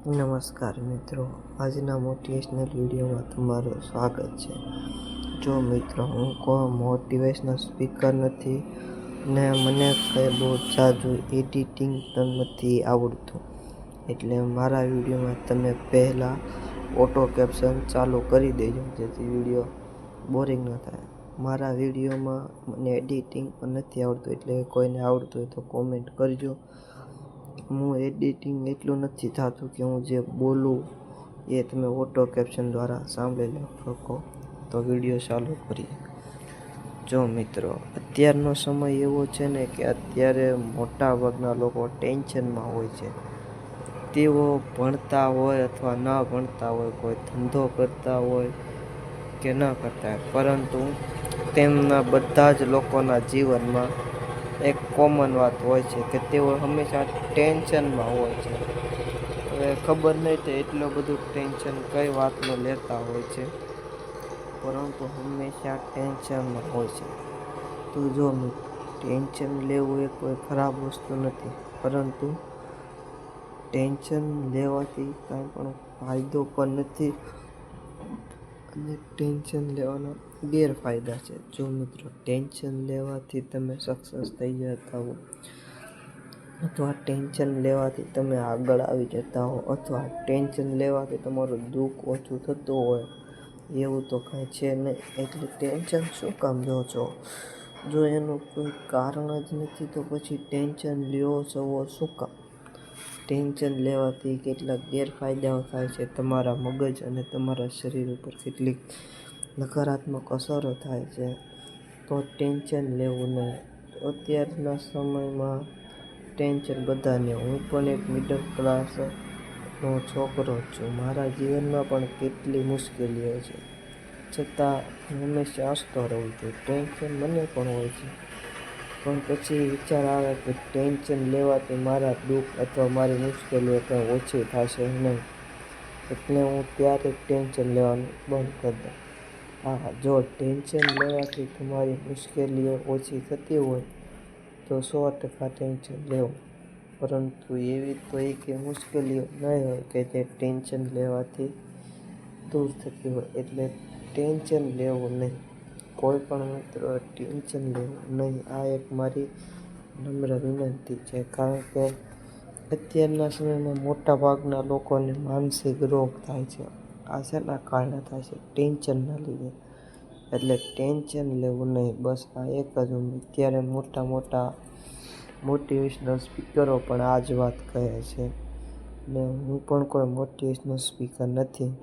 નમસ્કાર મિત્રો, આજના મોટિવેશનલ વિડીયોમાં તમારું સ્વાગત છે. જો મિત્રો, હું કોઈ મોટિવેશનલ સ્પીકર નથી ને મને કંઈ બહુ ઝાઝું એડિટિંગ પણ નથી આવડતું. એટલે મારા વિડીયોમાં તમે પહેલાં ઓટો કેપ્શન ચાલુ કરી દેજો, જેથી વિડીયો બોરિંગ ન થાય. મારા વિડીયોમાં મને એડિટિંગ પણ નથી આવડતું, એટલે કોઈને આવડતું હોય તો કોમેન્ટ કરજો. હું એડિટિંગ એટલું નથી થતું કે હું જે બોલું એ તમે ઓટો કેપ્શન દ્વારા સાંભળી શકો. તો વિડીયો ચાલુ કરીએ. જો મિત્રો, અત્યારનો સમય એવો છે ને કે અત્યારે મોટા ભાગના લોકો ટેન્શનમાં હોય છે. તેઓ ભણતા હોય અથવા ન ભણતા હોય, કોઈ ધંધો કરતા હોય કે ન કરતા હોય, પરંતુ તેમના બધા જ લોકોના જીવનમાં એક કોમન વાત હોય છે કે તેઓ હંમેશા ટેન્શનમાં હોય છે. હવે ખબર નહીં તો એટલું બધું ટેન્શન કઈ વાતનું લેતા હોય છે, પરંતુ હંમેશા ટેન્શનમાં હોય છે. તો જો ટેન્શન લેવું એ કોઈ ખરાબ વસ્તુ નથી, પરંતુ ટેન્શન લેવાથી કાંઈ પણ ફાયદો પણ નથી અને ટેન્શન લેવાના ગેરફાયદા છે. જો મિત્રો, ટેન્શન લેવાથી તમે સક્સેસ થઈ જતા હો, અથવા ટેન્શન લેવાથી તમે આગળ આવી જતા હો, અથવા ટેન્શન લેવાથી તમારું દુઃખ ઓછું થતું હોય, એવું તો કાંઈ છે નહીં. એટલે ટેન્શન શું કામ લો છો? જો એનું કોઈ કારણ જ નથી તો પછી ટેન્શન લ્યો છો શું કામ? ટેન્શન લેવાથી કેટલાક ગેરફાયદાઓ થાય છે. તમારા મગજ અને તમારા શરીર ઉપર કેટલીક નકારાત્મક અસરો થાય છે. તો ટેન્શન લેવું નહીં. અત્યારના સમયમાં ટેન્શન બધાને. હું પણ એક મિડલ ક્લાસનો છોકરો છું. મારા જીવનમાં પણ કેટલી મુશ્કેલીઓ છે, છતાં હું હંમેશા હસતો રહું છું. ટેન્શન મને પણ હોય છે, પણ પછી વિચાર આવે કે ટેન્શન લેવાથી મારા દુઃખ અથવા મારી મુશ્કેલીઓ કંઈ ઓછી થશે નહીં, એટલે હું ત્યારે ટેન્શન લેવાનું બંધ કરી દઉં. હા, જો ટેન્શન લેવાથી તમારી મુશ્કેલીઓ ઓછી થતી હોય તો 100% ટેન્શન લેવું, પરંતુ એવી તો એકે મુશ્કેલીઓ નહીં હોય કે જે ટેન્શન લેવાથી દૂર થતી હોય. એટલે ટેન્શન લેવું નહીં. કોઈ પણ મિત્રો ટેન્શન લેવું નહીં. આ એક મારી નમ્ર વિનંતી છે, કારણ કે અત્યારના સમયમાં મોટા ભાગના લોકોને માનસિક રોગ થાય છે. આ શેના કારણે થાય છે? ટેન્શનના લીધે. એટલે ટેન્શન લેવું નહીં. બસ આ એક જ અત્યારે મોટા મોટિવેશનલ સ્પીકરો પણ આ જ વાત કહે છે, ને હું પણ કોઈ મોટિવેશનલ સ્પીકર નથી.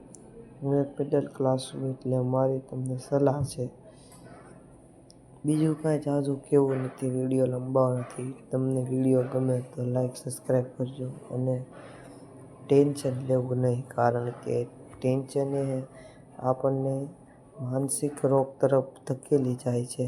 હું એક મિડલ ક્લાસ છું, એટલે મારી તમને સલાહ છે. બીજું કાંઈ ઝાઝું કહેવું નથી, વિડીયો લંબાવો નથી. તમને વિડીયો ગમે તો લાઈક સબસ્ક્રાઈબ કરજો. અને ટેન્શન લેવું નહીં, કારણ કે ટેન્શન એ આપણને માનસિક રોગ તરફ ધકેલી જાય છે.